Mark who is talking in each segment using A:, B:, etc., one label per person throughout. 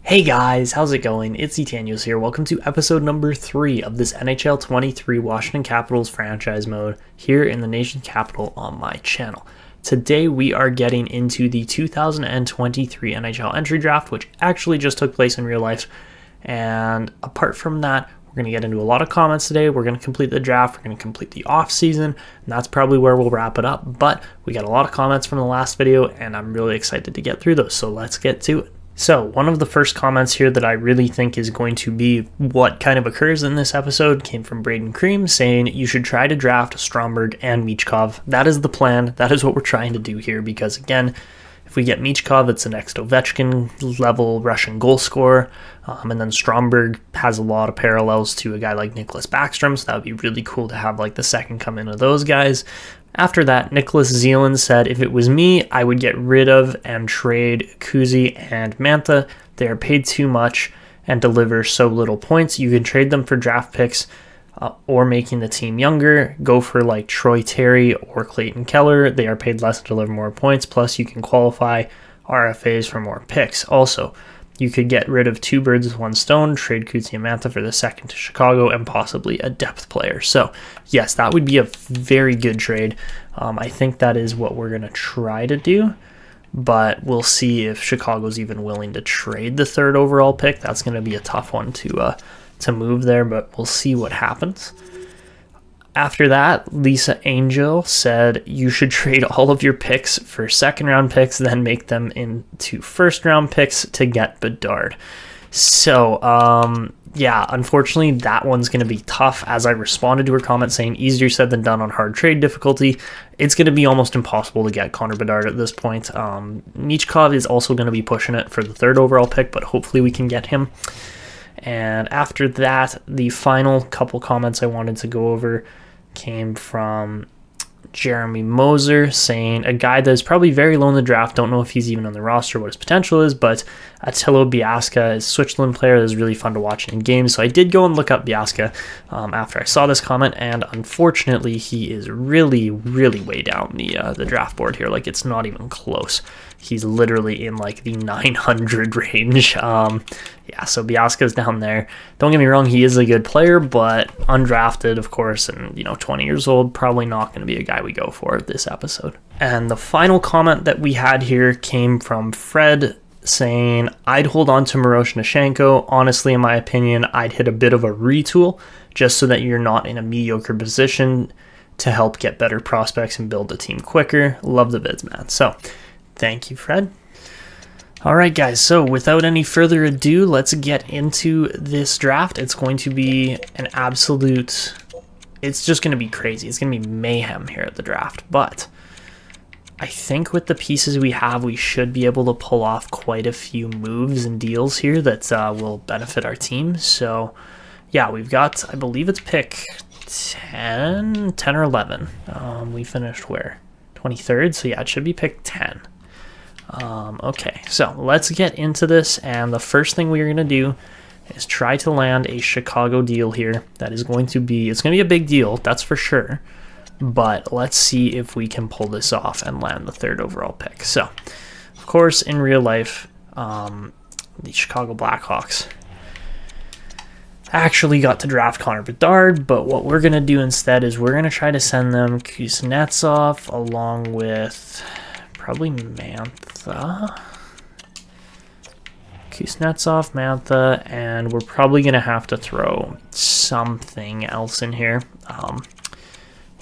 A: Hey guys, how's it going? It's Etanios here. Welcome to episode number 3 of this NHL 23 Washington Capitals franchise mode here in the nation's capital on my channel. Today we are getting into the 2023 NHL entry draft, which actually just took place in real life. And apart from that, we're going to get into a lot of comments today. We're going to complete the draft. We're going to complete the off season, and that's probably where we'll wrap it up. But we got a lot of comments from the last video, and I'm really excited to get through those. So let's get to it. So one of the first comments here that I really think is going to be what kind of occurs in this episode came from Braden Cream saying you should try to draft Stromberg and Michkov. That is the plan. That is what we're trying to do here because, again, if we get Michkov, it's the next Ovechkin level Russian goal scorer. And then Stromberg has a lot of parallels to a guy like Niklas Backstrom, so that would be really cool to have like the second come in of those guys. After that, Nicholas Zealand said, if it was me, I would get rid of and trade Kuzi and Mantha. They are paid too much and deliver so little points. You can trade them for draft picks or making the team younger. Go for like Troy Terry or Clayton Keller. They are paid less to deliver more points. Plus, you can qualify RFAs for more picks. Also, you could get rid of 2 birds with 1 stone, trade Kuzi and Mantha for the second to Chicago, and possibly a depth player. So, yes, that would be a very good trade. I think that is what we're going to try to do, but we'll see if Chicago's even willing to trade the 3rd overall pick. That's going to be a tough one to move there, but we'll see what happens. After that, Lisa Angel said you should trade all of your picks for 2nd round picks, then make them into 1st round picks to get Bedard. So, yeah, unfortunately, that one's going to be tough. As I responded to her comment saying easier said than done on hard trade difficulty, it's going to be almost impossible to get Connor Bedard at this point. Michkov is also going to be pushing it for the 3rd overall pick, but hopefully we can get him. And after that, the final couple comments I wanted to go over came from Jeremy Moser saying a guy that is probably very low in the draft, don't know if he's even on the roster, what his potential is, but Attila Biasca is a Switzerland player that is really fun to watch in games. So I did go and look up Biasca after I saw this comment, and unfortunately he is really way down the draft board here. Like, it's not even close. He's literally in like the 900 range. Yeah, so Biasca's down there. Don't get me wrong, he is a good player, but undrafted, of course, and 20 years old, probably not going to be a guy we go for this episode. And the final comment that we had here came from Fred saying, I'd hold on to Miroschnichenko. Honestly, in my opinion, I'd hit a bit of a retool just so that you're not in a mediocre position to help get better prospects and build a team quicker. Love the vids, man. So, thank you, Fred. Alright guys, so without any further ado, let's get into this draft. It's going to be an absolute, it's just going to be crazy. It's going to be mayhem here at the draft, but I think with the pieces we have, we should be able to pull off quite a few moves and deals here that will benefit our team. So yeah, we've got, I believe it's pick 10 or 11. We finished where? 23rd, so yeah, it should be pick 10. Okay, so let's get into this, and the first thing we're going to do is try to land a Chicago deal here. That is going to be, it's going to be a big deal, that's for sure, but let's see if we can pull this off and land the 3rd overall pick. So, of course, in real life, the Chicago Blackhawks actually got to draft Connor Bedard, but what we're going to do instead is we're going to try to send them Kuznetsov along with probably Mantha. Kuznetsov, Mantha, and we're probably going to have to throw something else in here.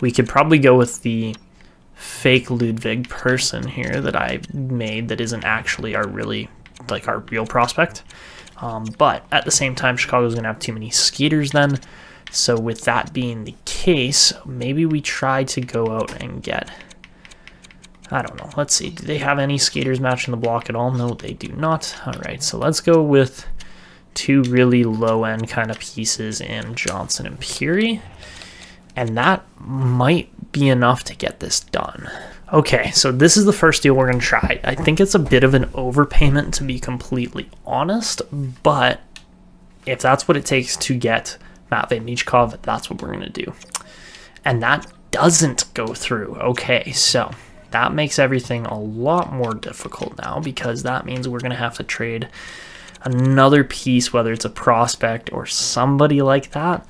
A: We could probably go with the fake Ludwig Persson here that I made that isn't actually our real prospect. But at the same time, Chicago's going to have too many skaters then. So with that being the case, maybe we try to go out and get, I don't know, let's see, do they have any skaters matching the block at all? No, they do not. All right, so let's go with 2 really low-end kind of pieces in Johnson and Peary, and that might be enough to get this done. Okay, so this is the first deal we're going to try. I think it's a bit of an overpayment, to be completely honest, but if that's what it takes to get Matvei Michkov, that's what we're going to do. And that doesn't go through. Okay, so that makes everything a lot more difficult now, because that means we're going to have to trade another piece, whether it's a prospect or somebody like that.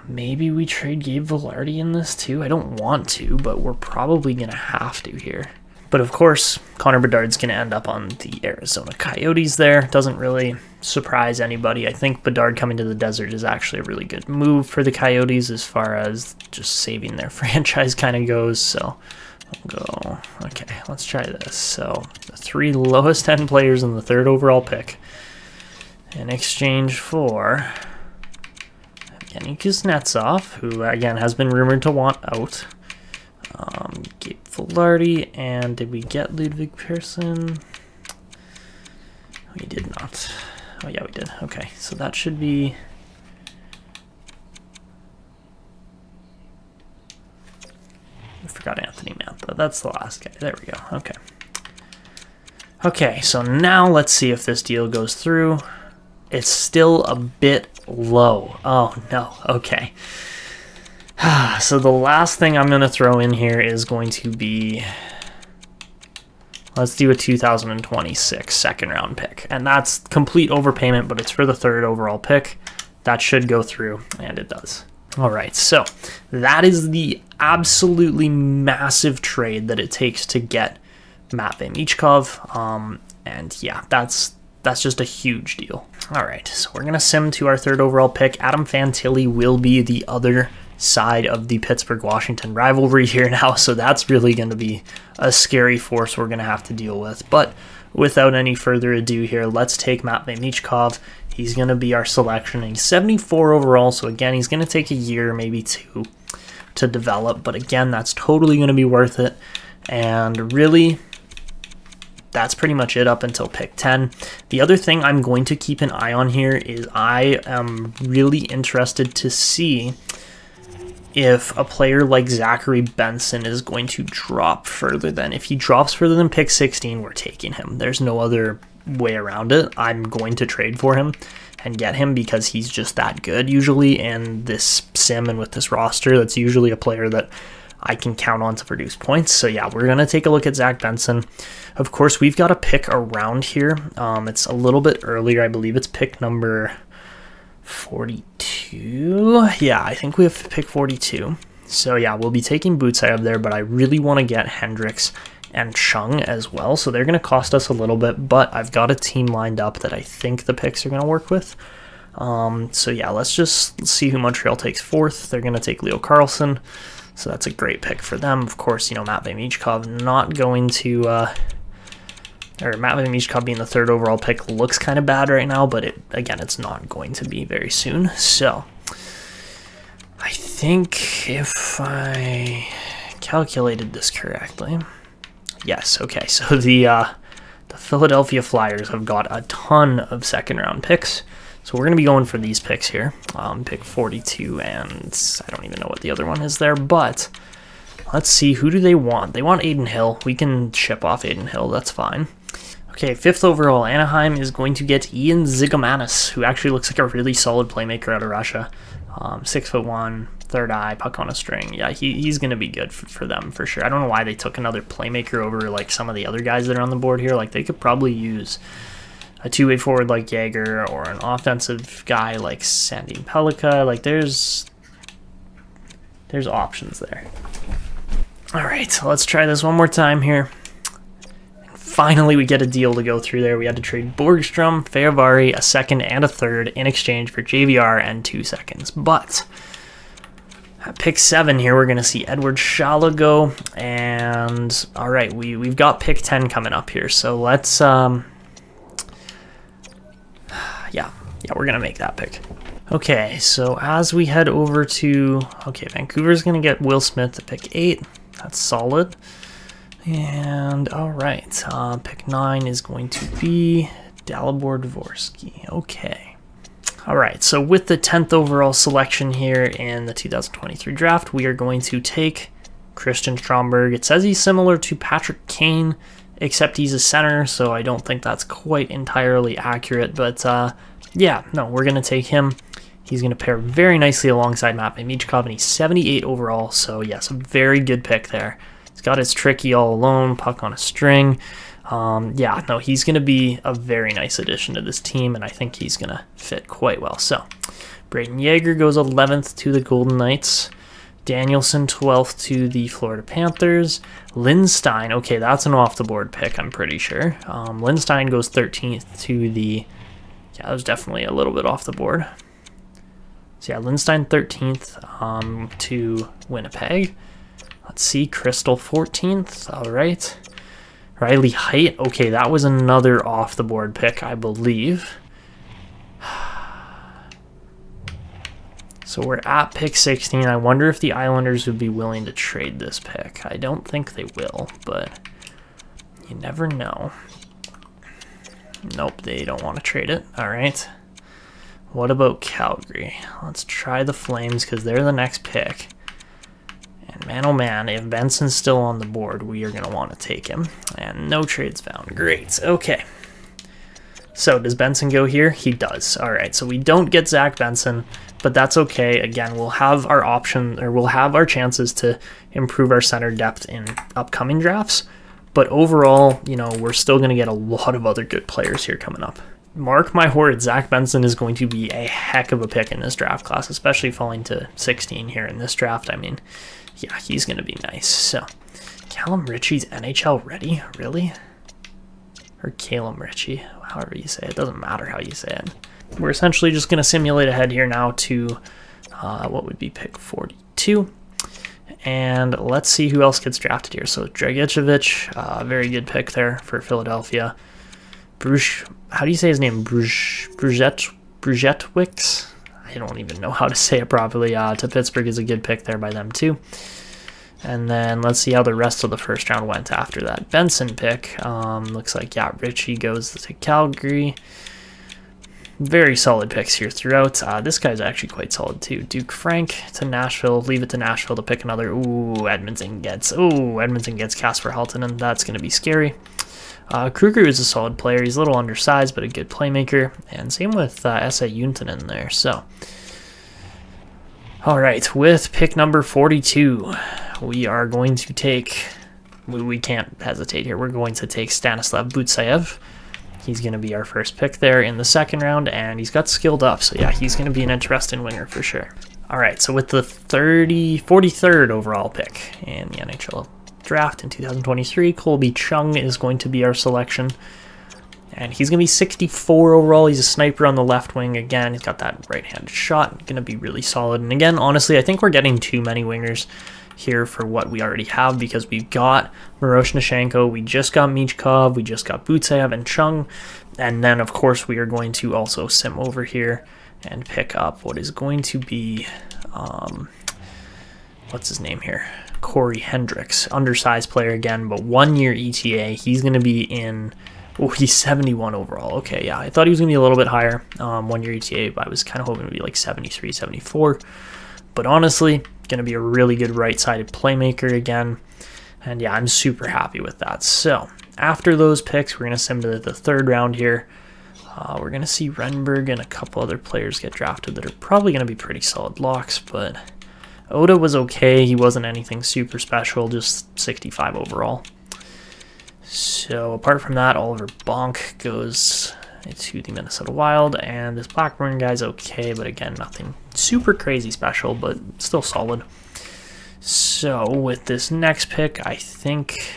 A: Maybe we trade Gabe Vilardi in this too. I don't want to, but we're probably going to have to here. But of course, Connor Bedard's going to end up on the Arizona Coyotes there. Doesn't really surprise anybody. I think Bedard coming to the desert is actually a really good move for the Coyotes as far as just saving their franchise kind of goes. So we'll go, okay, let's try this. So the 3 lowest end players in the 3rd overall pick in exchange for Evgeny Kuznetsov, who again has been rumored to want out. Gabe Vilardi, and did we get Ludwig Persson? We did not. Oh yeah, we did. Okay, so that should be... I forgot Anthony Mantha. That's the last guy. There we go. Okay. Okay, so now let's see if this deal goes through. It's still a bit low. Oh no. Okay. So the last thing I'm going to throw in here is going to be, let's do a 2026 second round pick. And that's complete overpayment, but it's for the 3rd overall pick. That should go through, and it does. All right, so that is the absolutely massive trade that it takes to get Matvei Michkov. And yeah, that's just a huge deal. All right, so we're going to sim to our 3rd overall pick. Adam Fantilli will be the other side of the Pittsburgh-Washington rivalry here now, so that's really going to be a scary force we're going to have to deal with. But without any further ado here, let's take Matvei Michkov. He's going to be our selection. He's 74 overall, so again, he's going to take a year, maybe 2, to develop. But again, that's totally going to be worth it. And really, that's pretty much it up until pick 10. The other thing I'm going to keep an eye on here is I am really interested to see if a player like Zachary Benson is going to drop further than. If he drops further than pick 16, we're taking him. There's no other way around it. I'm going to trade for him and get him because he's just that good usually. And this sim and with this roster, that's usually a player that I can count on to produce points. So yeah, we're going to take a look at Zach Benson. Of course, we've got a pick around here. It's a little bit earlier. I believe it's pick number 42. Yeah, I think we have pick 42. So yeah, we'll be taking Bootside there, but I really want to get Hendrix and Chung as well. So they're going to cost us a little bit, but I've got a team lined up that I think the picks are going to work with. So yeah, let's just see who Montreal takes 4th. They're going to take Leo Carlson. So that's a great pick for them. Of course, you know, Matvei Michkov not going to... or Matvei Michkov being the 3rd overall pick looks kind of bad right now, but again, it's not going to be very soon. So I think if I calculated this correctly, yes, okay. So the Philadelphia Flyers have got a ton of 2nd round picks. So we're going to be going for these picks here, pick 42, and I don't even know what the other one is there, but let's see, who do they want? They want Adin Hill. We can ship off Adin Hill, that's fine. Okay, 5th overall, Anaheim is going to get Ian Zigomanis, who actually looks like a really solid playmaker out of Russia. 6'1", third eye, puck on a string. Yeah, he's going to be good for them for sure. I don't know why they took another playmaker over like some of the other guys that are on the board here. Like they could probably use a two-way forward like Jaeger or an offensive guy like Sandin Pelika. Like there's options there. All right, so let's try this one more time here. Finally, we get a deal to go through there. We had to trade Borgstrom, Fehervari, a 2nd and a 3rd in exchange for JVR and 2 seconds. But at pick 7 here, we're going to see Edward Shala go. And all right, we've got pick 10 coming up here. So let's, yeah, we're going to make that pick. Okay, so as we head over to, okay, Vancouver's going to get Will Smith to pick 8. That's solid. And all right, pick 9 is going to be Dalibor Dvorsky. Okay. All right, so with the 10th overall selection here in the 2023 draft, we are going to take Christian Stromberg. It says he's similar to Patrick Kane, except he's a center, so I don't think that's quite entirely accurate. But yeah, no, we're going to take him. He's going to pair very nicely alongside Matvei Michkov, and he's 78 overall, so yes, a very good pick there. He's got his tricky all alone, puck on a string. Yeah, no, he's going to be a very nice addition to this team, and I think he's going to fit quite well. So, Braden Yeager goes 11th to the Golden Knights. Danielson 12th to the Florida Panthers. Lindstein, okay, that's an off-the-board pick, I'm pretty sure. Lindstein goes 13th to the... Yeah, that was definitely a little bit off the board. So yeah, Lindstein 13th to Winnipeg. Let's see, Crystal 14th, all right. Riley Height, okay, that was another off-the-board pick, I believe. So we're at pick 16. I wonder if the Islanders would be willing to trade this pick. I don't think they will, but you never know. Nope, they don't want to trade it. All right. What about Calgary? Let's try the Flames because they're the next pick. And man, oh man, if Benson's still on the board, we are going to want to take him. And no trades found. Great. Okay. So does Benson go here? He does. All right. So we don't get Zach Benson, but that's okay. Again, we'll have our option, or we'll have our chances to improve our center depth in upcoming drafts. But overall, you know, we're still going to get a lot of other good players here coming up. Mark my words, Zach Benson is going to be a heck of a pick in this draft class, especially falling to 16 here in this draft. I mean, yeah, he's going to be nice. So, Callum Ritchie's NHL ready? Really? Or Calum Ritchie, however you say it. It doesn't matter how you say it. We're essentially just going to simulate ahead here now to what would be pick 42. And let's see who else gets drafted here. So Dragicevic, very good pick there for Philadelphia. How do you say his name? Brujetwicks? I don't even know how to say it properly. To Pittsburgh is a good pick there by them too. And then let's see how the rest of the first round went after that Benson pick. Looks like, yeah, Ritchie goes to Calgary. Very solid picks here throughout. This guy's actually quite solid too. Duke Frank to Nashville. Leave it to Nashville to pick another. Edmonton gets Casper Halton, and that's going to be scary. Kruger is a solid player. He's a little undersized, but a good playmaker. And same with S.A. Juntanen there. So, all right, with pick number 42, we are going to take... We can't hesitate here. We're going to take Stanislav Butsayev. He's going to be our first pick there in the second round, and he's got skilled up. So, yeah, he's going to be an interesting winger for sure. All right, so with the 43rd overall pick in the NHL Draft in 2023, Colby Chung is going to be our selection. And he's going to be 64 overall. He's a sniper on the left wing. Again, he's got that right-handed shot. Going to be really solid. And again, honestly, I think we're getting too many wingers here for what we already have, because we've got Miroschnichenko, we just got Michkov, we just got Butsayev and Chung, and then of course we are going to also sim over here and pick up what is going to be, what's his name here? Corey Hendrix, undersized player again, but 1 year ETA. He's going to be in, oh, he's 71 overall. Okay, yeah, I thought he was going to be a little bit higher, 1 year ETA, but I was kind of hoping to be like 73, 74. But honestly, going to be a really good right-sided playmaker again. And yeah, I'm super happy with that. So after those picks, we're going to sim to the third round here. We're going to see Renberg and a couple other players get drafted that are probably going to be pretty solid locks. But Oda was okay. He wasn't anything super special, just 65 overall. So apart from that, Oliver Bonk goes to the Minnesota Wild, and this Blackburn guy's okay, but again, nothing super crazy special, but still solid. So with this next pick, I think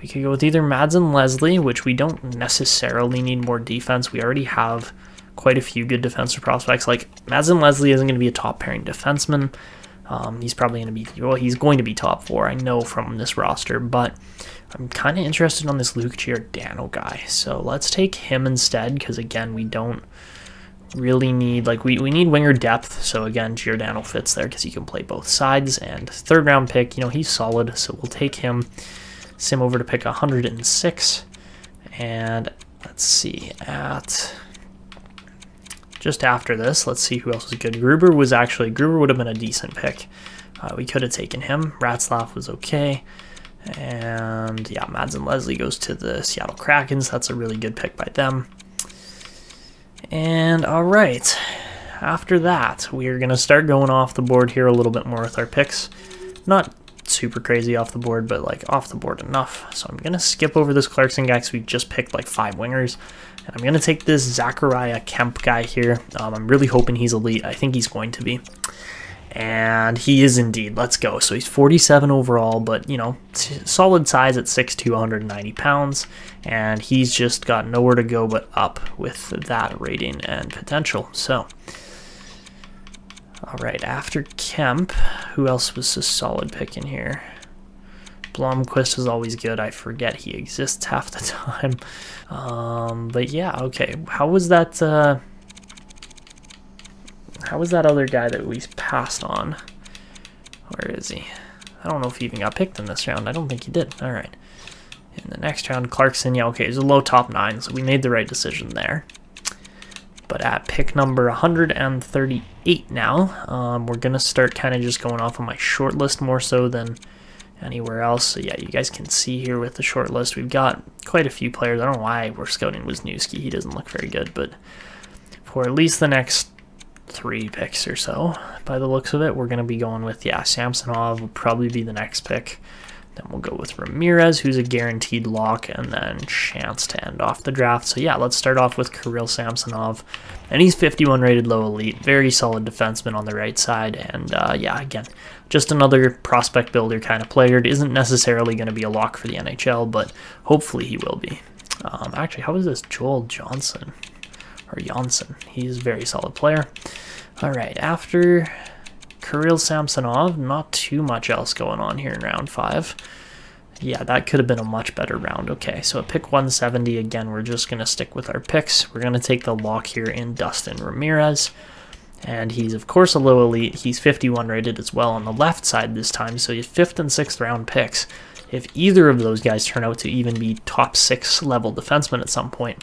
A: we could go with either Mads and Leslie, which we don't necessarily need more defense. We already have quite a few good defensive prospects. Like, Mads and Leslie isn't going to be a top pairing defenseman. He's probably going to be, well, he's going to be top 4, I know, from this roster, but I'm kind of interested on this Luke Giordano guy. So let's take him instead, because again, we don't really need, like, we need winger depth. So again, Giordano fits there because he can play both sides. And third round pick, you know, he's solid, so we'll take him. Sim over to pick 106. And let's see, at just after this, let's see who else was good. Gruber would have been a decent pick. We could have taken him. Ratzlaff was okay. And yeah, Mads and Leslie goes to the Seattle Krakens. That's a really good pick by them. And all right, after that, we are going to start going off the board here a little bit more with our picks. Not super crazy off the board, but like off the board enough. So I'm going to skip over this Carlson guy because we just picked like 5 wingers. And I'm going to take this Zachariah Kemp guy here. I'm really hoping he's elite. I think he's going to be. And he is indeed. Let's go. So he's 47 overall, but, you know, solid size at 6'2", 190 pounds. And he's just got nowhere to go but up with that rating and potential. So, all right, after Kemp, who else was a solid pick in here? Blomqvist is always good. I forget he exists half the time. But yeah, okay. How was that other guy that we passed on? Where is he? I don't know if he even got picked in this round. I don't think he did. All right. In the next round, Clarkson, yeah, okay, he's a low top 9, so we made the right decision there. But at pick number 138 now, we're going to start kind of just going off of my short list more so than anywhere else. So yeah, you guys can see here with the short list, we've got quite a few players. I don't know why we're scouting Wisniewski. He doesn't look very good, but for at least the next 3 picks or so, by the looks of it, we're going to be going with, yeah, Samsonov will probably be the next pick. Then we'll go with Ramirez, who's a guaranteed lock, and then Chance to end off the draft. So yeah, let's start off with Kirill Samsonov, and he's 51 rated low elite, very solid defenseman on the right side, and yeah, again, just another prospect builder kind of player. It isn't necessarily going to be a lock for the NHL, but hopefully he will be. Actually, how is this Joel Johnson? Or Janssen. He's a very solid player. All right, after Kirill Samsonov, not too much else going on here in round 5. Yeah, that could have been a much better round. Okay, so at pick 170, again, we're just going to stick with our picks. We're going to take the lock here in Dustin Ramirez. And he's, of course, a low elite. He's 51 rated as well on the left side this time. So you have 5th and 6th round picks. If either of those guys turn out to even be top 6 level defensemen at some point,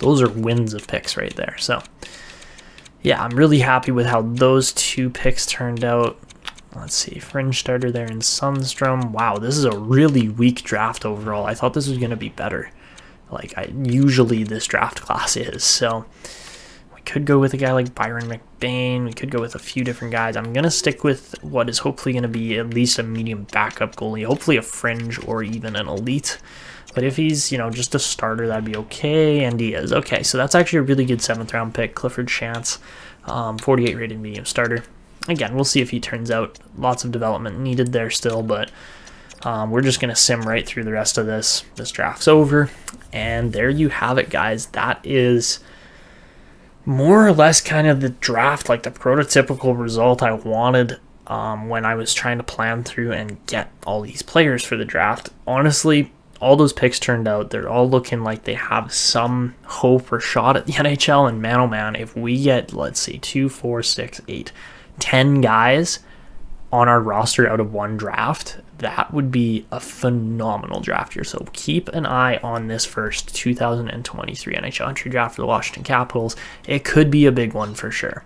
A: those are wins of picks right there. So, yeah, I'm really happy with how those 2 picks turned out. Let's see, fringe starter there in Sundstrom. Wow, this is a really weak draft overall. I thought this was going to be better. Like, usually this draft class is. So, we could go with a guy like Byron McBain. We could go with a few different guys. I'm going to stick with what is hopefully going to be at least a medium backup goalie. Hopefully a fringe or even an elite. But if he's, you know, just a starter, that'd be okay, and he is. Okay, so that's actually a really good 7th round pick, Clifford Chance, 48 rated medium starter. Again, we'll see if he turns out. Lots of development needed there still, but we're just going to sim right through the rest of this. This draft's over, and there you have it, guys. That is more or less kind of the draft, like the prototypical result I wanted when I was trying to plan through and get all these players for the draft. Honestly, all those picks turned out. They're all looking like they have some hope or shot at the NHL. And man, oh man, if we get, let's see, 2, 4, 6, 8, 10 guys on our roster out of one draft, that would be a phenomenal draft year. So keep an eye on this first 2023 NHL entry draft for the Washington Capitals. It could be a big one for sure.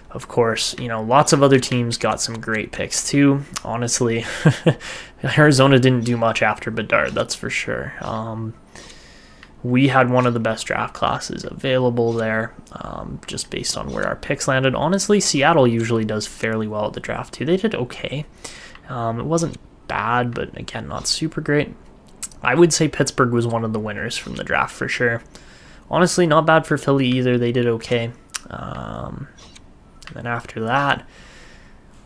A: Of course, you know, lots of other teams got some great picks too. Honestly, Arizona didn't do much after Bedard, that's for sure. We had one of the best draft classes available there, just based on where our picks landed. Honestly, Seattle usually does fairly well at the draft too. They did okay. It wasn't bad, but again, not super great. I would say Pittsburgh was one of the winners from the draft for sure. Honestly, not bad for Philly either. They did okay. And then after that,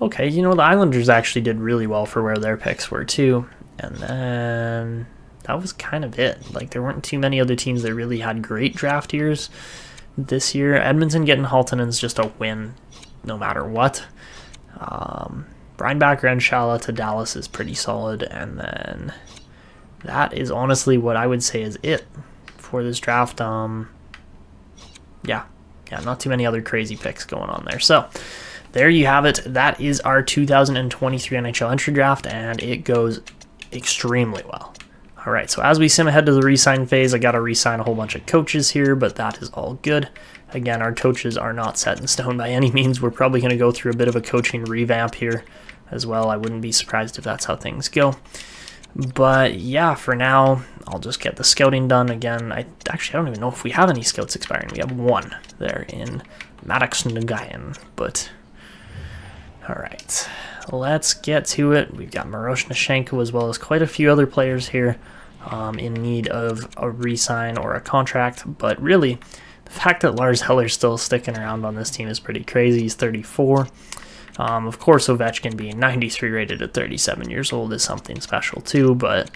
A: okay, you know, the Islanders actually did really well for where their picks were too. And then that was kind of it. Like, there weren't too many other teams that really had great draft years this year. Edmonton getting Haltonen is just a win no matter what. Reinbacher and Shala to Dallas is pretty solid. And then that is honestly what I would say is it for this draft. Yeah, not too many other crazy picks going on there. So there you have it. That is our 2023 NHL entry draft, and it goes extremely well. All right, so as we sim ahead to the re-sign phase, I got to re-sign a whole bunch of coaches here, but that is all good. Again, our coaches are not set in stone by any means. We're probably going to go through a bit of a coaching revamp here as well. I wouldn't be surprised if that's how things go. But yeah, for now, I'll just get the scouting done again. I don't even know if we have any scouts expiring. We have one there in Maddox Nguyen, but all right, let's get to it. We've got Miroschnichenko as well as quite a few other players here in need of a re-sign or a contract. But really, the fact that Lars Eller's still sticking around on this team is pretty crazy. He's 34. Of course, Ovechkin being 93 rated at 37 years old is something special too, but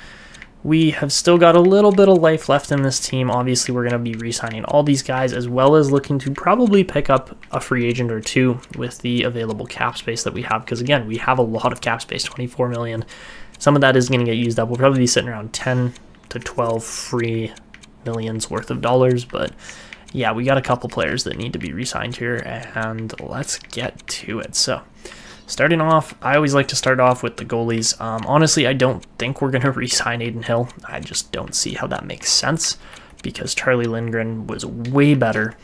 A: we have still got a little bit of life left in this team. Obviously, we're going to be re-signing all these guys, as well as looking to probably pick up a free agent or two with the available cap space that we have, because again, we have a lot of cap space, 24 million. Some of that is going to get used up. We'll probably be sitting around 10 to 12 free millions worth of dollars, but yeah, we got a couple players that need to be re-signed here, and let's get to it. So, starting off, I always like to start off with the goalies. Honestly, I don't think we're going to re-sign Adin Hill. I just don't see how that makes sense, because Charlie Lindgren was way better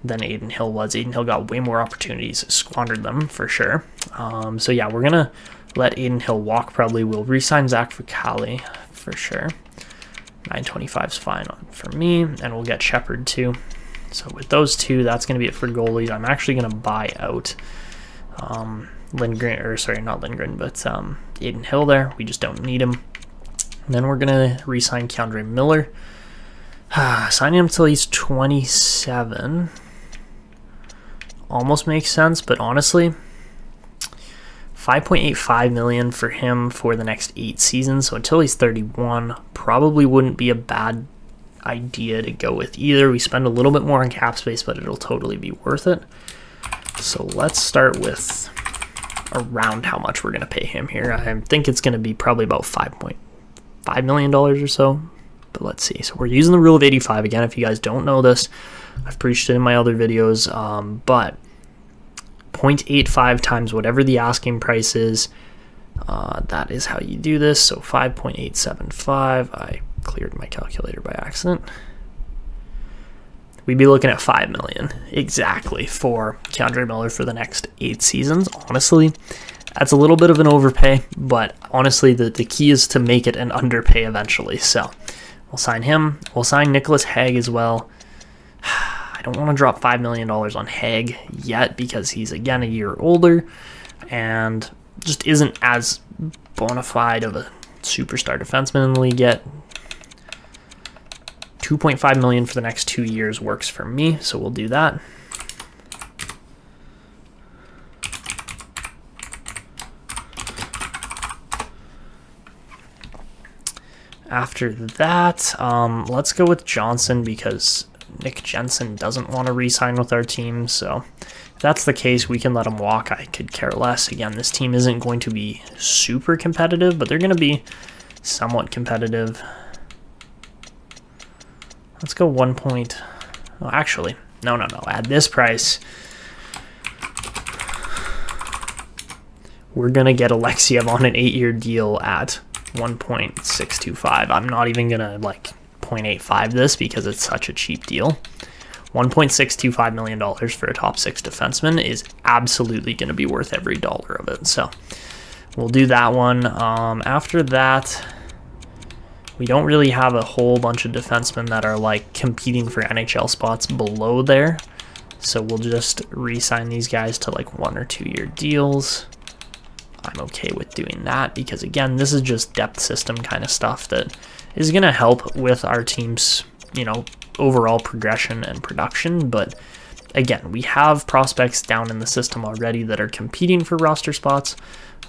A: than Adin Hill was. Adin Hill got way more opportunities, squandered them for sure. So yeah, we're going to let Adin Hill walk probably. We'll re-sign Zach Fucale for sure. 925 is fine for me, and we'll get Shepard too. So with those two, that's going to be it for goalies. I'm actually going to buy out Lindgren, or sorry, not Lindgren, but Adin Hill there. We just don't need him. And then we're going to re-sign K'Andre Miller. Sign him until he's 27. Almost makes sense, but honestly, 5.85 million for him for the next 8 seasons. So until he's 31, probably wouldn't be a bad idea to go with either. We spend a little bit more on cap space, but it'll totally be worth it. So let's start with around how much we're going to pay him here. I think it's going to be probably about $5.5 million or so, but let's see. So we're using the rule of 85 again. If you guys don't know this, I've preached it in my other videos, but 0.85 times whatever the asking price is, that is how you do this. So 5.875, I cleared my calculator by accident. We'd be looking at $5 million exactly for K'Andre Miller for the next 8 seasons. Honestly, that's a little bit of an overpay, but honestly, the key is to make it an underpay eventually. So we'll sign him. We'll sign Niklas Hague as well. I don't want to drop $5 million on Hague yet because he's, again, a year older and just isn't as bona fide of a superstar defenseman in the league yet. 2.5 million for the next 2 years works for me, so we'll do that. After that, let's go with Johnson because Nick Jensen doesn't want to re-sign with our team, so if that's the case, we can let him walk. I could care less. Again, this team isn't going to be super competitive, but they're going to be somewhat competitive. Let's go 1 point. Oh, actually, no. At this price, we're going to get Alexeyev on an 8-year deal at 1.625. I'm not even going to, like, 0.85 this because it's such a cheap deal. $1.625 million for a top 6 defenseman is absolutely going to be worth every dollar of it. So we'll do that one. After that, we don't really have a whole bunch of defensemen that are like competing for NHL spots below there. So we'll just re-sign these guys to like 1 or 2 year deals. I'm okay with doing that because, again, this is just depth system kind of stuff that is going to help with our team's, you know, overall progression and production. But again, we have prospects down in the system already that are competing for roster spots.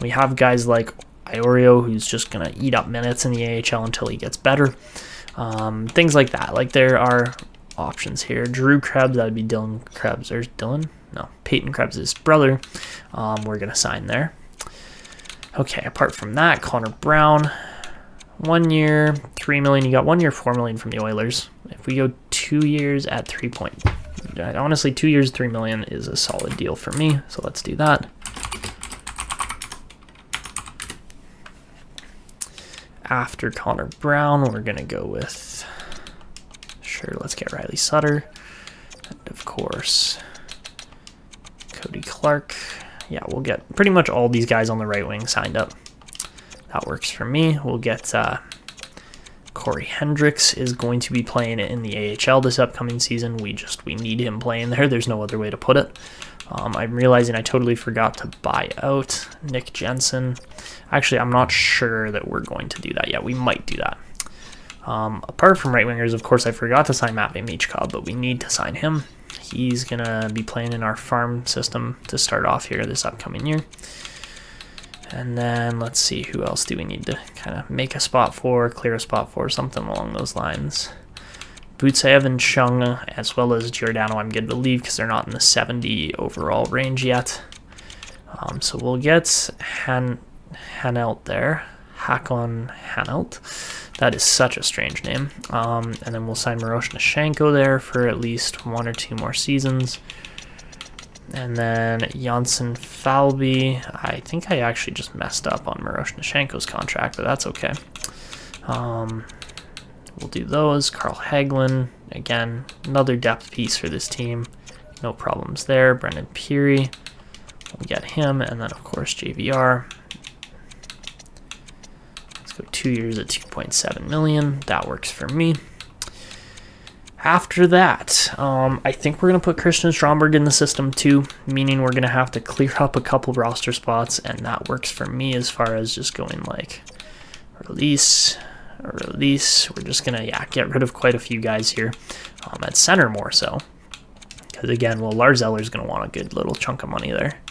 A: We have guys like Iorio, who's just going to eat up minutes in the AHL until he gets better. Things like that. Like, there are options here. Drew Krebs, that would be Dylan Krebs. There's Dylan? No, Peyton Krebs' brother. We're going to sign there. Okay, apart from that, Connor Brown, 1 year, $3 million. You got 1 year, $4 million from the Oilers. If we go 2 years at 3 point, honestly, 2 years, $3 million is a solid deal for me. So let's do that. After Connor Brown, we're gonna go with, sure, let's get Riley Sutter, and of course, Cody Clark. Yeah, we'll get pretty much all these guys on the right wing signed up. That works for me. We'll get Corey Hendrix is going to be playing in the AHL this upcoming season. We need him playing there. There's no other way to put it. I'm realizing I totally forgot to buy out Nick Jensen. Actually, I'm not sure that we're going to do that yet. We might do that. Apart from right wingers, of course, I forgot to sign Matvei Michkov, but we need to sign him. He's going to be playing in our farm system to start off here this upcoming year. And then let's see, who else do we need to kind of make a spot for, clear a spot for, something along those lines. Butsev and Chung, as well as Giordano, I'm good to leave because they're not in the 70 overall range yet. So we'll get Hanelt there. Hakon Hanelt. That is such a strange name. And then we'll sign Miroschnichenko there for at least 1 or 2 more seasons. And then Janssen Falby. I think I actually just messed up on Miroschnichenko's contract, but that's okay. We'll do those. Carl Hagelin, again, another depth piece for this team. No problems there. Brendan Peary, we'll get him. And then, of course, JVR. Let's go 2 years at $2.7 million. That works for me. After that, I think we're going to put Christian Stromberg in the system too, meaning we're going to have to clear up a couple roster spots, and that works for me as far as just going like release. We're just going to, yeah, get rid of quite a few guys here at center more so. Because again, well, Lars Eller's going to want a good little chunk of money there.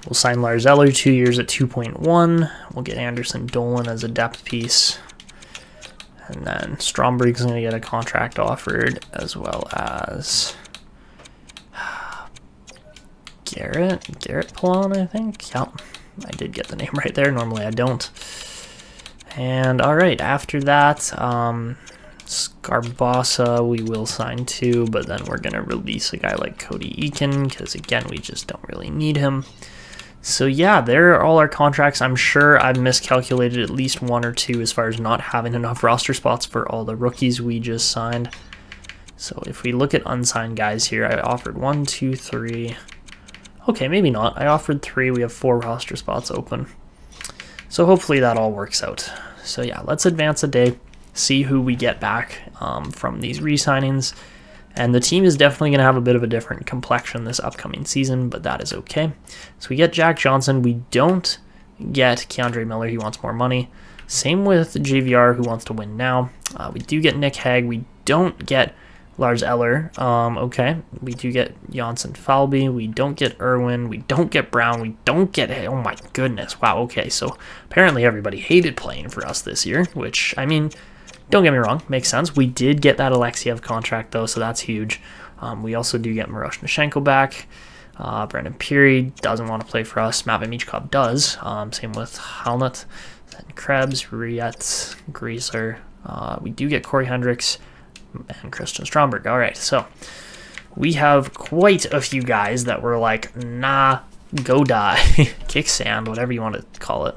A: We'll sign Lars Eller, 2 years at 2.1. We'll get Anderson Dolan as a depth piece. And then Stromberg's going to get a contract offered, as well as Garrett Pilon, I think. Yep, I did get the name right there. Normally I don't. And all right, after that, Skarbasa we will sign too, but then we're going to release a guy like Cody Eakin, because again, we just don't really need him. So yeah, there are all our contracts. I'm sure I've miscalculated at least 1 or 2 as far as not having enough roster spots for all the rookies we just signed. So if we look at unsigned guys here, I offered 1, 2, 3. Okay, maybe not. I offered 3. We have 4 roster spots open. So hopefully that all works out. So yeah, let's advance a day, see who we get back from these re-signings. And the team is definitely going to have a bit of a different complexion this upcoming season, but that is okay. So we get Jack Johnson. We don't get Keandre Miller. He wants more money. Same with JVR, who wants to win now. We do get Nick Hague. We don't get Lars Eller. Okay. We do get Janssen Falby. We don't get Irwin. We don't get Brown. We don't get... Oh my goodness. Wow. Okay. So apparently everybody hated playing for us this year, which, I mean... Don't get me wrong, makes sense. We did get that Alexeyev contract, though, so that's huge. We also do get Miroschnichenko back. Brendan Peary doesn't want to play for us. Matvei Michkov does. Same with Halnut, Krebs, Rietz, Grieser. We do get Corey Hendrix and Christian Stromberg. All right, so we have quite a few guys that were like, nah, go die. Kick sand, whatever you want to call it.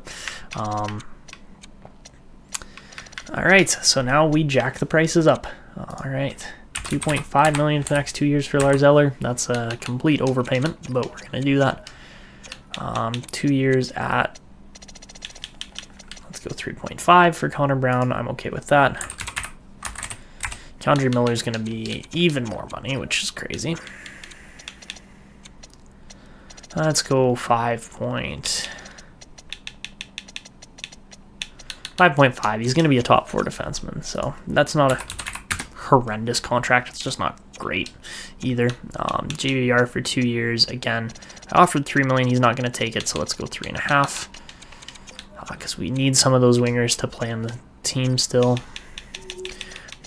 A: All right, so now we jack the prices up. All right, $2.5 million for the next 2 years for Lars Eller. That's a complete overpayment, but we're gonna do that. 2 years at, let's go 3.5 for Connor Brown. I'm okay with that. Keandre Miller is gonna be even more money, which is crazy. Let's go 5.5. He's going to be a top 4 defenseman, so that's not a horrendous contract. It's just not great either. JVR for 2 years. Again, I offered $3 million. He's not going to take it, so let's go 3.5. Because we need some of those wingers to play on the team still.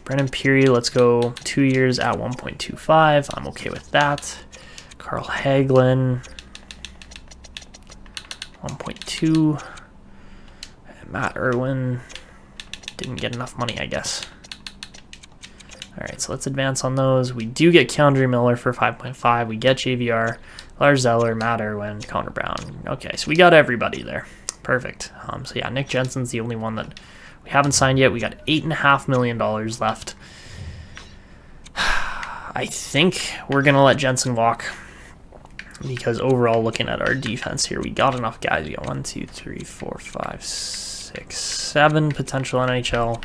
A: Brendan Peary, let's go 2 years at 1.25. I'm okay with that. Carl Hagelin, 1.2. Matt Irwin didn't get enough money, I guess. All right, so let's advance on those. We do get Keandre Miller for 5.5. We get JVR. Lars Eller, Matt Irwin, Connor Brown. Okay, so we got everybody there. Perfect. So yeah, Nick Jensen's the only one that we haven't signed yet. We got $8.5 million left. I think we're going to let Jensen walk because overall, looking at our defense here, we got enough guys. We got 1, 2, 3, 4, 5, 6, 7 potential NHL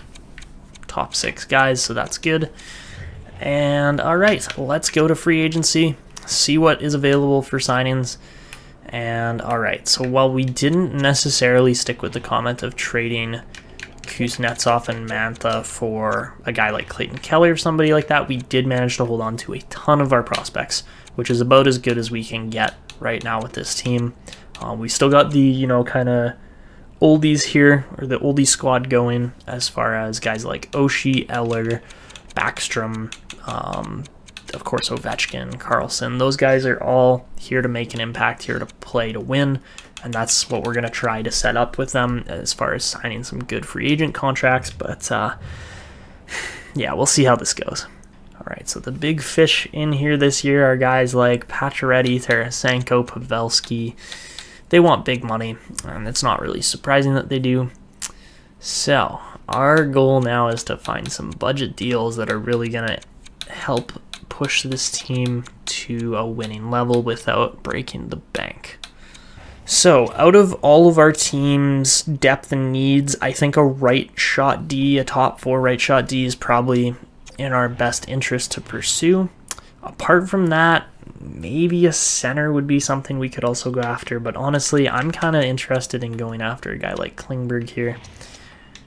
A: top 6 guys, so that's good. And all right, let's go to free agency, see what is available for signings. And all right, so while we didn't necessarily stick with the comment of trading Kuznetsov and Mantha for a guy like Clayton Kelly or somebody like that, we did manage to hold on to a ton of our prospects, which is about as good as we can get right now with this team. We still got the, you know, kind of oldies here, or the oldie squad going, as far as guys like Oshie, Eller, Backstrom, of course Ovechkin, Carlson. Those guys are all here to make an impact, here to play to win, and that's what we're going to try to set up with them as far as signing some good free agent contracts. But yeah, we'll see how this goes. All right, so the big fish in here this year are guys like Pacioretty, Tarasenko, Pavelski. They want big money, and it's not really surprising that they do. So our goal now is to find some budget deals that are really going to help push this team to a winning level without breaking the bank. So out of all of our team's depth and needs, I think a right shot D, a top 4 right shot D, is probably in our best interest to pursue. Apart from that, maybe a center would be something we could also go after, but honestly, I'm kind of interested in going after a guy like Klingberg here.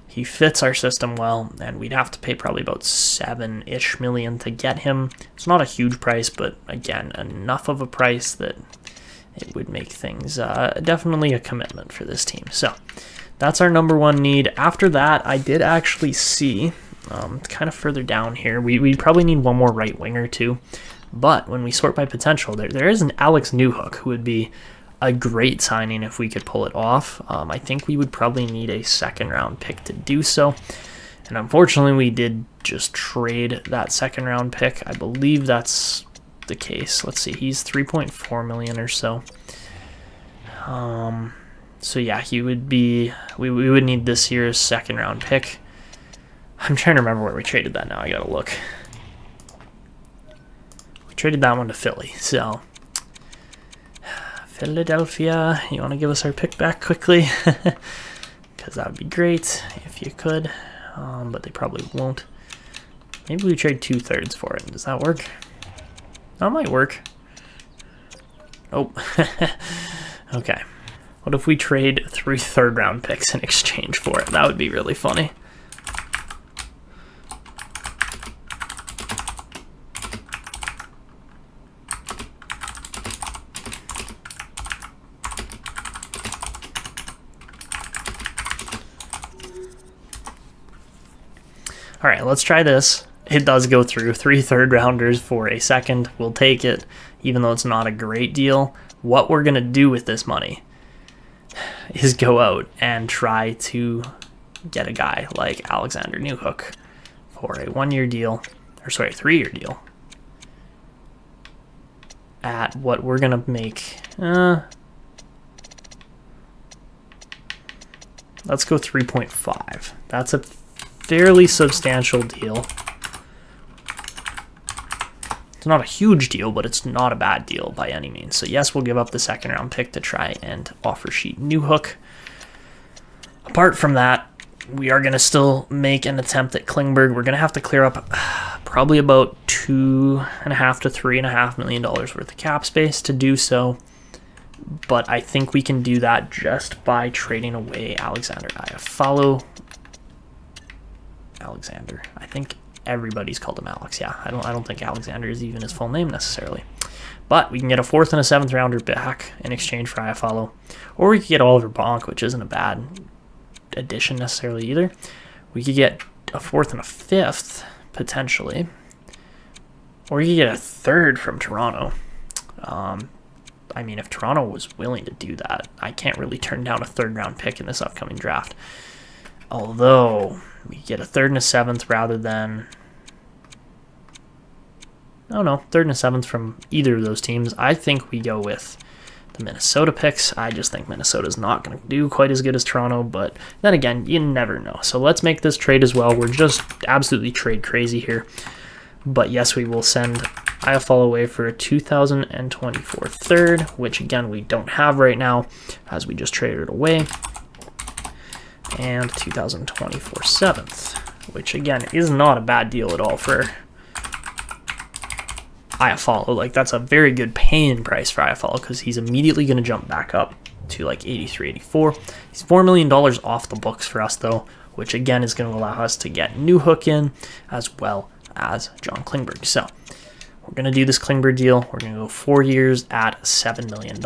A: He fits our system well, and we'd have to pay probably about $7-ish million to get him. It's not a huge price, but again, enough of a price that it would make things definitely a commitment for this team. So that's our number 1 need. After that, I did actually see, kind of further down here, we probably need one more right winger too. But when we sort by potential, there is an Alex Newhook who would be a great signing if we could pull it off. I think we would probably need a 2nd round pick to do so. And unfortunately, we did just trade that 2nd round pick. I believe that's the case. Let's see, he's 3.4 million or so. So yeah, he would be, we would need this year's 2nd round pick. I'm trying to remember where we traded that now. I gotta look. We traded that one to Philly, so Philadelphia, you want to give us our pick back quickly? Because that would be great if you could, but they probably won't. Maybe we trade 2/3 for it. Does that work? That might work. Oh, okay. What if we trade 3 third-round picks in exchange for it? That would be really funny. All right, let's try this. It does go through. 3 third-rounders for a 2nd. We'll take it, even though it's not a great deal. What we're going to do with this money is go out and try to get a guy like Alexander Newhook for a 1-year deal, or sorry, 3-year deal, at what we're going to make. Let's go 3.5. That's a fairly substantial deal. It's not a huge deal, but it's not a bad deal by any means. So yes, we'll give up the 2nd round pick to try and offer sheet Newhook. Apart from that, we are going to still make an attempt at Klingberg. We're going to have to clear up probably about $2.5 to $3.5 million worth of cap space to do so. But I think we can do that just by trading away Alexander Iafallo. Alexander. I think everybody's called him Alex. Yeah, I don't think Alexander is even his full name necessarily. But we can get a 4th and a 7th rounder back in exchange for Iafallo. Or we could get Oliver Bonk, which isn't a bad addition necessarily either. We could get a 4th and a 5th, potentially. Or you could get a 3rd from Toronto. I mean, if Toronto was willing to do that, I can't really turn down a 3rd round pick in this upcoming draft. Although we get a 3rd and a 7th rather than oh no, 3rd and a 7th from either of those teams. I think we go with the Minnesota picks. I just think Minnesota's not going to do quite as good as Toronto, but then again, you never know. So let's make this trade as well. We're just absolutely trade crazy here. But yes, we will send Iafallo away for a 2024 3rd, which again, we don't have right now as we just traded it away. And 2024 7th, which again is not a bad deal at all for Iafallo. Like, that's a very good pay-in price for Iafallo because he's immediately going to jump back up to like 83, 84. He's $4 million off the books for us though, which again is going to allow us to get Newhook in as well as John Klingberg. So we're going to do this Klingberg deal. We're going to go 4 years at $7 million.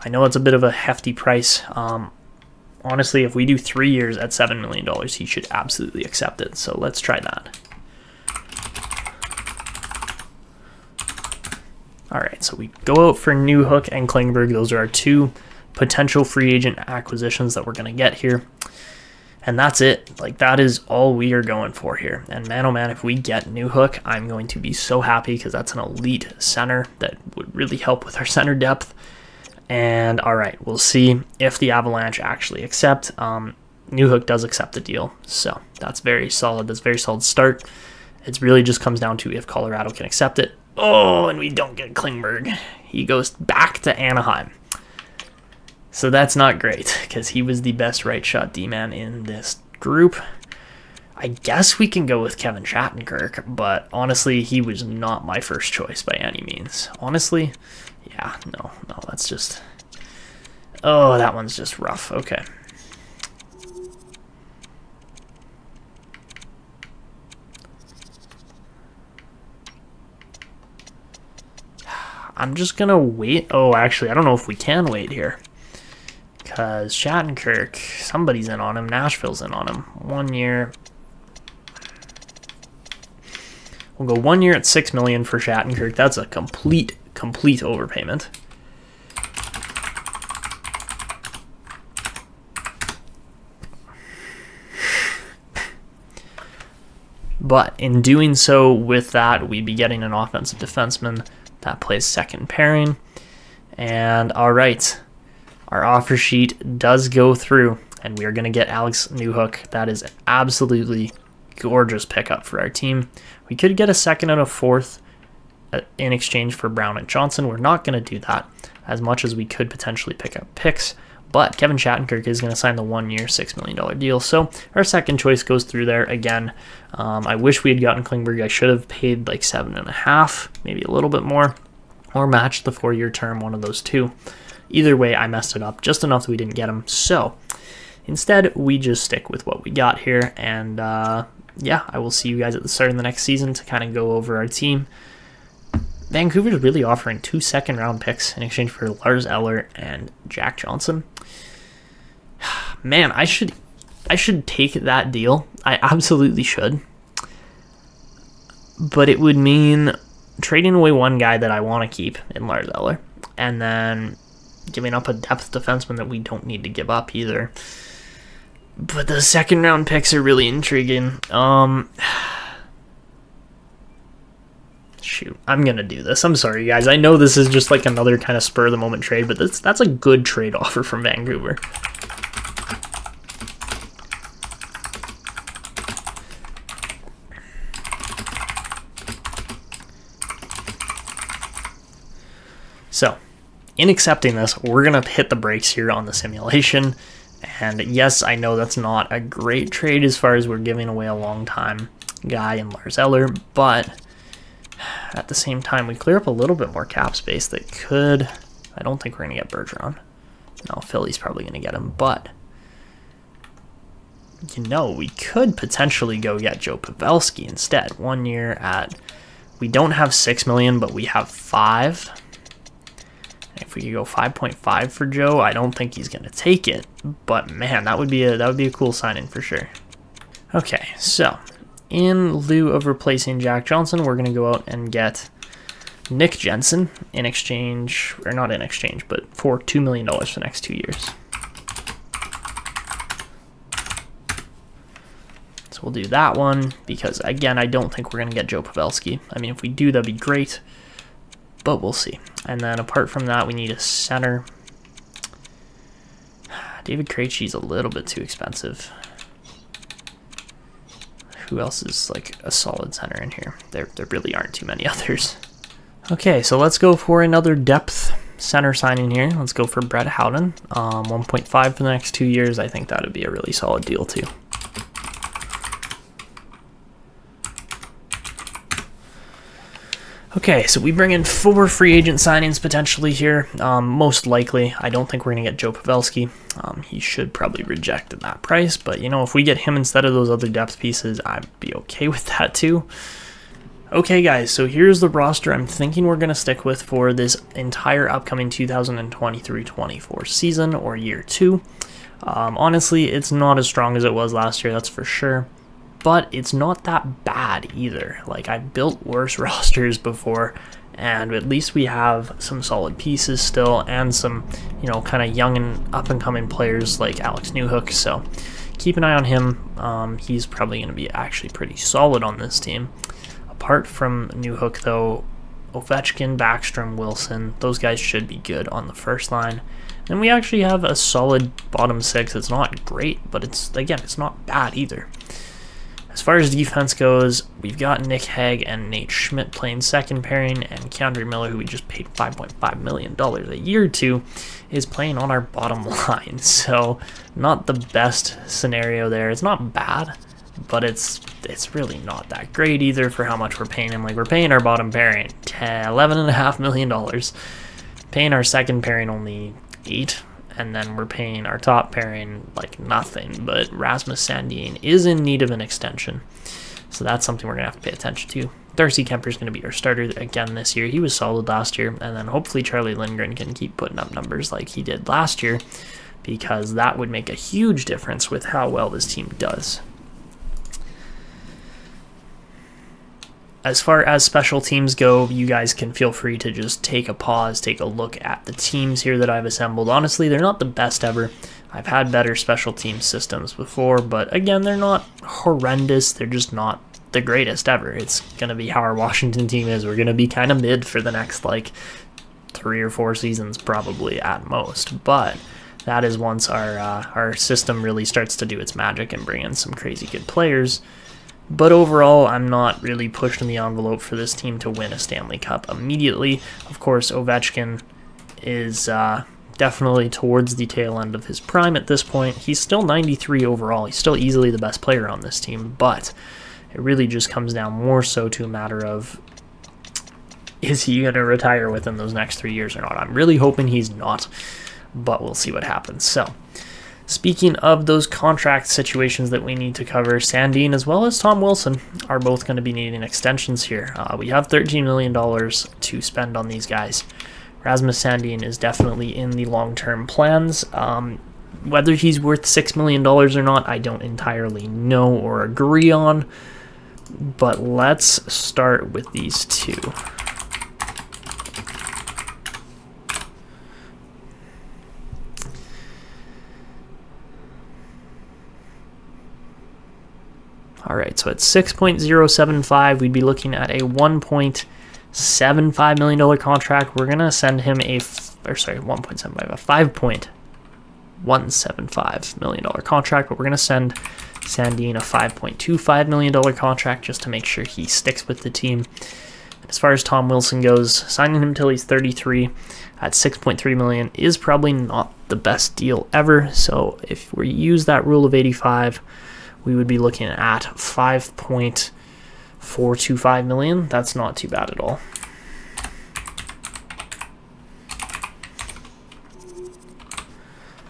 A: I know it's a bit of a hefty price. Honestly, if we do 3 years at $7 million, he should absolutely accept it. So let's try that. All right, so we go out for Newhook and Klingberg. Those are our 2 potential free agent acquisitions that we're going to get here. And that's it. Like, that is all we are going for here. And man, oh man, if we get Newhook, I'm going to be so happy because that's an elite center that would really help with our center depth. And all right, we'll see if the Avalanche actually accept. Newhook does accept the deal, so that's very solid. That's a very solid start. It really just comes down to if Colorado can accept it. Oh, and we don't get Klingberg. He goes back to Anaheim. So that's not great because he was the best right shot D-man in this group. I guess we can go with Kevin Shattenkirk, but honestly, he was not my first choice by any means. Honestly, yeah, no, that's just... Oh, that one's just rough. Okay. I'm just going to wait. Oh, actually, I don't know if we can wait here. Because Shattenkirk, somebody's in on him. Nashville's in on him. 1 year. We'll go 1 year at $6 million for Shattenkirk. That's a complete overpayment. But in doing so with that, we'd be getting an offensive defenseman that plays second pairing. And all right, our offer sheet does go through, and we are going to get Alex Newhook. That is an absolutely gorgeous pickup for our team. We could get a second and a fourth in exchange for Brown and Johnson. We're not going to do that as much as we could potentially pick up picks. But Kevin Shattenkirk is going to sign the 1 year, $6 million deal. So our second choice goes through there again. I wish we had gotten Klingberg. I should have paid like 7.5, maybe a little bit more, or matched the 4 year term, one of those two. Either way, I messed it up just enough that we didn't get him. So instead, we just stick with what we got here. And yeah, I will see you guys at the start of the next season to kind of go over our team. Vancouver's really offering 2 second-round picks in exchange for Lars Eller and Jack Johnson. Man, I should take that deal. I absolutely should. But it would mean trading away one guy that I want to keep in Lars Eller, and then giving up a depth defenseman that we don't need to give up either. But the second-round picks are really intriguing. Shoot, I'm going to do this. I'm sorry, guys. I know this is just like another kind of spur-of-the-moment trade, but that's a good trade offer from Vancouver. So, in accepting this, we're going to hit the brakes here on the simulation. And yes, I know that's not a great trade as far as we're giving away a long-time guy in Lars Eller, but at the same time, we clear up a little bit more cap space that could... I don't think we're going to get Bergeron. No, Philly's probably going to get him, but... You know, we could potentially go get Joe Pavelski instead. 1 year at... We don't have $6 million, but we have 5. If we could go 5.5 for Joe, I don't think he's going to take it. But man, that would be a cool signing for sure. Okay, so... In lieu of replacing Jack Johnson, we're going to go out and get Nick Jensen in exchange, or not in exchange, but for $2 million for the next 2 years. So So we'll do that one because, again, I don't think we're going to get Joe Pavelski. I mean, if we do, that'd be great, but we'll see. And then apart from that, we need a center. David Krejci's a little bit too expensive. Who else is like a solid center in here? There really aren't too many others. Okay, so let's go for another depth center signing here. Let's go for Brett Howden. 1.5 for the next 2 years. I think that would be a really solid deal too. Okay, so we bring in 4 free agent signings potentially here. Most likely, I don't think we're going to get Joe Pavelski. He should probably reject at that price, but you know, if we get him instead of those other depth pieces, I'd be okay with that too. Okay guys, so here's the roster I'm thinking we're going to stick with for this entire upcoming 2023-24 season, or year 2. Honestly, it's not as strong as it was last year, that's for sure. But it's not that bad either. Like, I've built worse rosters before, and at least we have some solid pieces still, and some, you know, kind of young and up-and-coming players like Alex Newhook, so keep an eye on him. He's probably going to be actually pretty solid on this team. Apart from Newhook, though, Ovechkin, Backstrom, Wilson, those guys should be good on the first line. And we actually have a solid bottom 6. It's not great, but it's, again, it's not bad either. As far as defense goes, we've got Nick Hague and Nate Schmidt playing second pairing, and Keandre Miller, who we just paid $5.5 million a year to, is playing on our bottom line. So not the best scenario there. It's not bad, but it's really not that great either for how much we're paying him. Like, we're paying our bottom pairing $11.5 million, paying our second pairing only $8 million. And then we're paying our top pairing like nothing, but Rasmus Sandin is in need of an extension. So that's something we're going to have to pay attention to. Darcy Kuemper is going to be our starter again this year. He was solid last year, and then hopefully Charlie Lindgren can keep putting up numbers like he did last year, because that would make a huge difference with how well this team does. As far as special teams go, you guys can feel free to just take a pause, take a look at the teams here that I've assembled. Honestly, they're not the best ever. I've had better special team systems before, but again, they're not horrendous. They're just not the greatest ever. It's going to be how our Washington team is. We're going to be kind of mid for the next, like, 3 or 4 seasons probably at most. But that is once our system really starts to do its magic and bring in some crazy good players. But overall, I'm not really pushing the envelope for this team to win a Stanley Cup immediately. Of course, Ovechkin is definitely towards the tail end of his prime at this point. He's still 93 overall. He's still easily the best player on this team, but it really just comes down more so to a matter of, is he going to retire within those next 3 years or not? I'm really hoping he's not, but we'll see what happens. So, speaking of those contract situations that we need to cover, Sandin as well as Tom Wilson are both going to be needing extensions here. We have $13 million to spend on these guys. Rasmus Sandin is definitely in the long-term plans. Whether he's worth $6 million or not, I don't entirely know or agree on. But let's start with these two. Alright, so at 6.075, we'd be looking at a $1.75 million contract. We're going to send him a $5.175 million contract, but we're going to send Sandin a $5.25 million contract just to make sure he sticks with the team. As far as Tom Wilson goes, signing him until he's 33 at $6.3 million is probably not the best deal ever. So if we use that rule of 85, we would be looking at $5.425 million. That's not too bad at all.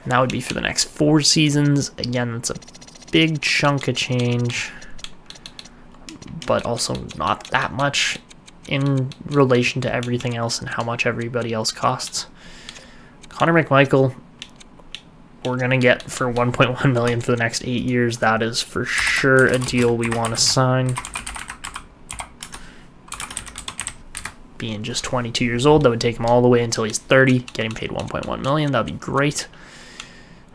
A: And that would be for the next 4 seasons. Again, that's a big chunk of change, but also not that much in relation to everything else and how much everybody else costs. Connor McMichael, we're going to get for $1.1 million for the next 8 years. That is for sure a deal we want to sign. Being just 22 years old, that would take him all the way until he's 30, getting paid $1.1 million. That would be great.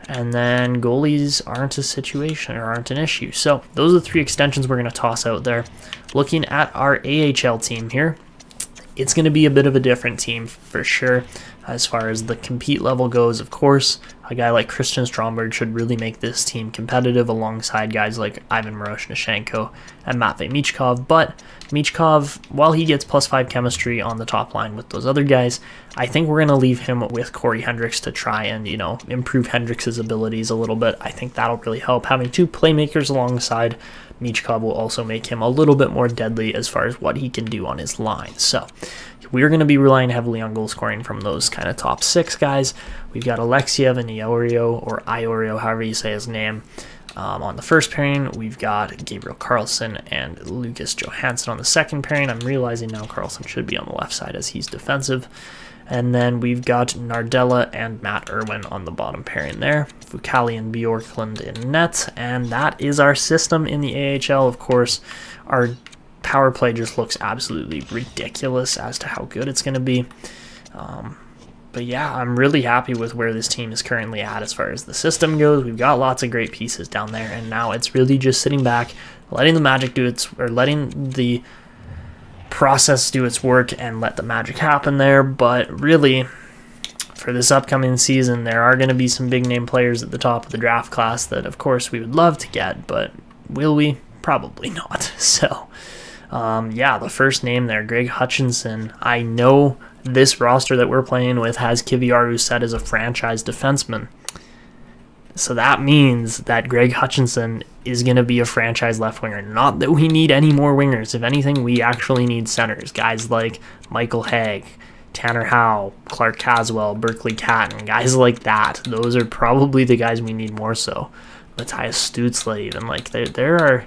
A: And then goalies aren't a situation or aren't an issue. So those are the 3 extensions we're going to toss out there. Looking at our AHL team here, it's going to be a bit of a different team for sure. As far as the compete level goes, of course, a guy like Christian Stromberg should really make this team competitive alongside guys like Ivan Miroschnichenko and Matvei Michkov. But Michkov, while he gets +5 chemistry on the top line with those other guys, I think we're going to leave him with Corey Hendrix to try and, you know, improve Hendrix's abilities a little bit. I think that'll really help. Having 2 playmakers alongside Michkov will also make him a little bit more deadly as far as what he can do on his line. So we're going to be relying heavily on goal scoring from those kind of top 6 guys. We've got Alexeyev and Iorio, or Iorio, however you say his name, on the first pairing. We've got Gabriel Carlson and Lucas Johansson on the second pairing. I'm realizing now Carlson should be on the left side as he's defensive. And then we've got Nardella and Matt Irwin on the bottom pairing there. Fucali and Bjorklund in net. And that is our system in the AHL. Of course, our power play just looks absolutely ridiculous as to how good it's going to be. But yeah, I'm really happy with where this team is currently at as far as the system goes. We've got lots of great pieces down there, and now it's really just sitting back, letting the magic do its, or letting the process do its work and let the magic happen there. But really, for this upcoming season, there are going to be some big name players at the top of the draft class that, of course, we would love to get, but will we? Probably not. So yeah, the first name there, Greg Hutchinson. I know this roster that we're playing with has Kiviaru set as a franchise defenseman. So that means that Greg Hutchinson is going to be a franchise left winger. Not that we need any more wingers. If anything, we actually need centers. Guys like Michael Haig, Tanner Howe, Clark Caswell, Berkeley Catton, guys like that. Those are probably the guys we need more so. Matthias Stutzla even. Like, there are...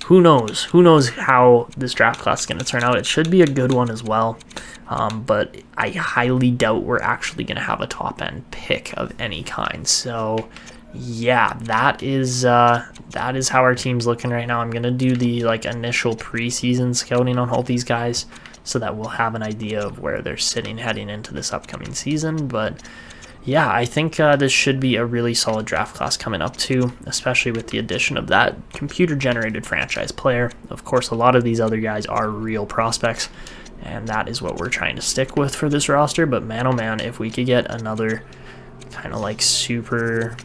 A: Who knows? Who knows how this draft class is going to turn out? It should be a good one as well. But I highly doubt we're actually going to have a top-end pick of any kind. So, yeah, that is how our team's looking right now. I'm going to do the initial preseason scouting on all these guys so that we'll have an idea of where they're sitting heading into this upcoming season. But yeah, I think this should be a really solid draft class coming up too, especially with the addition of that computer-generated franchise player. Of course, a lot of these other guys are real prospects, and that is what we're trying to stick with for this roster. But man, oh man, if we could get another kind of super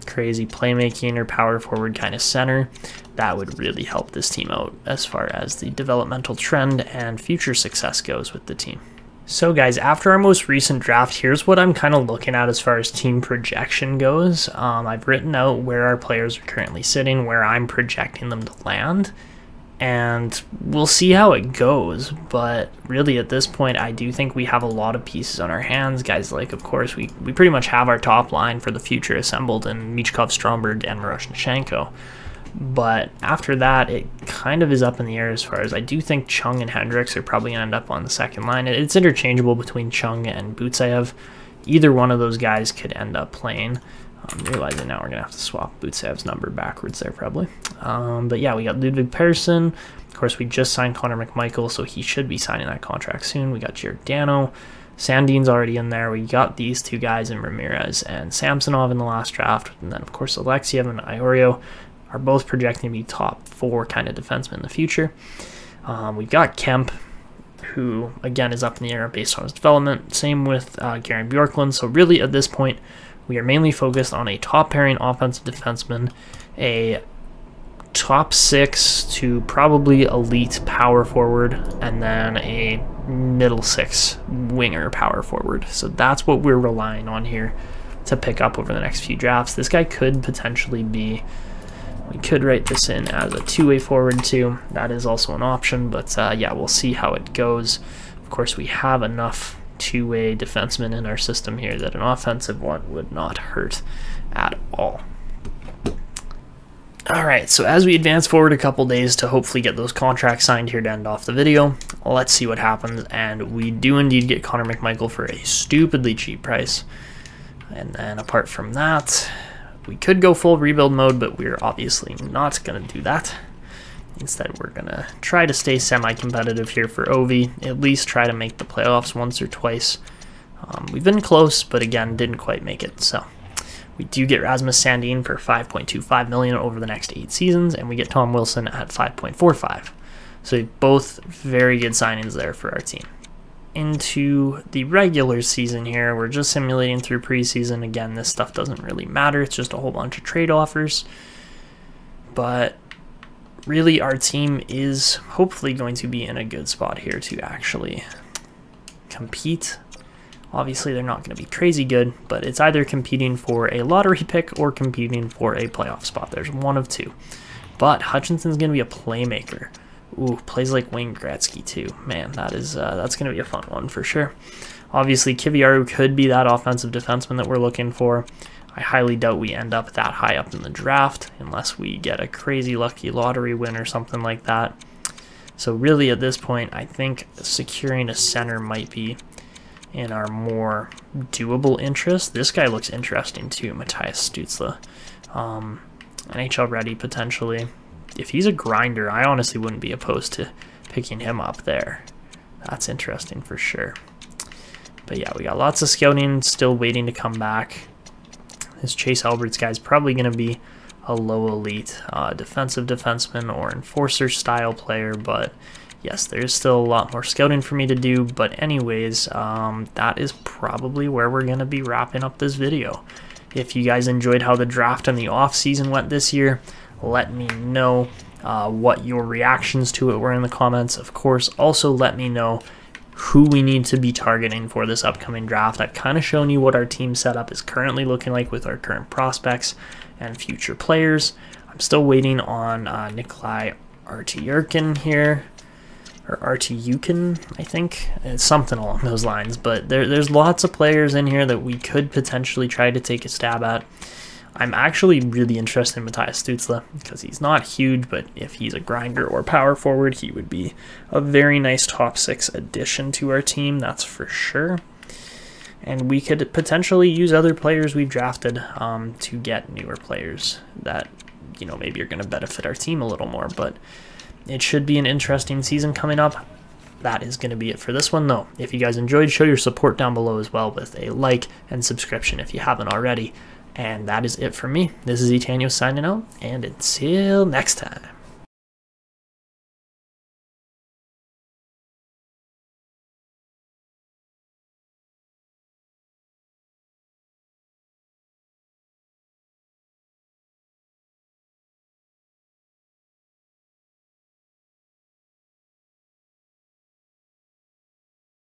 A: crazy playmaking or power forward kind of center, that would really help this team out as far as the developmental trend and future success goes with the team. So guys, after our most recent draft, here's what I'm kind of looking at as far as team projection goes. I've written out where our players are currently sitting, where I'm projecting them to land, and we'll see how it goes. But really at this point, I do think we have a lot of pieces on our hands. Guys like, of course, we pretty much have our top line for the future assembled in Michkov, Stromberg, and Miroschnichenko. But after that, it kind of is up in the air as far as I do think Chung and Hendrix are probably going to end up on the second line. It's interchangeable between Chung and Butsayev. Either one of those guys could end up playing. I'm realizing now we're going to have to swap Butsayev's number backwards there probably. But yeah, we got Ludwig Persson. Of course, we just signed Connor McMichael, so he should be signing that contract soon. We got Giordano. Sandin's already in there. We got these two guys in Ramirez and Samsonov in the last draft. And then, of course, Alexeyev and Iorio are both projecting to be top 4 kind of defensemen in the future. We've got Kemp, who, again, is up in the air based on his development. Same with Garen Bjorklund. So really, at this point, we are mainly focused on a top-pairing offensive defenseman, a top 6 to probably elite power forward, and then a middle 6 winger power forward. So that's what we're relying on here to pick up over the next few drafts. This guy could potentially be... We could write this in as a two-way forward too. That is also an option, but yeah, we'll see how it goes. Of course, we have enough two-way defensemen in our system here that an offensive one would not hurt at all. Alright, so as we advance forward a couple days to hopefully get those contracts signed here to end off the video, let's see what happens. And we do indeed get Connor McMichael for a stupidly cheap price. And then apart from that, we could go full rebuild mode, but we're obviously not going to do that. Instead, we're going to try to stay semi-competitive here for Ovi, at least try to make the playoffs once or twice. We've been close, but again, didn't quite make it. So We do get Rasmus Sandin for $5.25 million over the next 8 seasons, and we get Tom Wilson at $5.45. So both very good signings there for our team. Into the regular season here, we're just simulating through preseason. Again, this stuff doesn't really matter. It's just a whole bunch of trade offers. But really, our team is hopefully going to be in a good spot here to actually compete. Obviously, they're not going to be crazy good, but it's either competing for a lottery pick or competing for a playoff spot. There's one of two. But Hutchinson's going to be a playmaker. Ooh, plays like Wayne Gretzky too. Man, that's going to be a fun one for sure. Obviously, Iorio could be that offensive defenseman that we're looking for. I highly doubt we end up that high up in the draft unless we get a crazy lucky lottery win or something like that. So really at this point, I think securing a center might be in our more doable interest. This guy looks interesting too, Matthias Stützle. NHL ready potentially. If he's a grinder, I honestly wouldn't be opposed to picking him up there. That's interesting for sure. But yeah, we got lots of scouting still waiting to come back. This Chase Alberts guy's probably going to be a low elite defensive defenseman or enforcer style player, but yes, there's still a lot more scouting for me to do. But anyways, that is probably where we're going to be wrapping up this video. If you guys enjoyed how the draft and the off season went this year, let me know what your reactions to it were in the comments. Of course, also let me know who we need to be targeting for this upcoming draft. I've kind of shown you what our team setup is currently looking like with our current prospects and future players. I'm still waiting on Nikolai Artyurkin here, or Artyukin, I think. It's something along those lines, but there's lots of players in here that we could potentially try to take a stab at. I'm actually really interested in Matthias Stützle because he's not huge, but if he's a grinder or power forward, he would be a very nice top 6 addition to our team, that's for sure. And we could potentially use other players we've drafted to get newer players that, you know, maybe are going to benefit our team a little more. But it should be an interesting season coming up. That is going to be it for this one, though. If you guys enjoyed, show your support down below as well with a like and subscription if you haven't already. And that is it for me. This is Evgeny signing out, and until next time.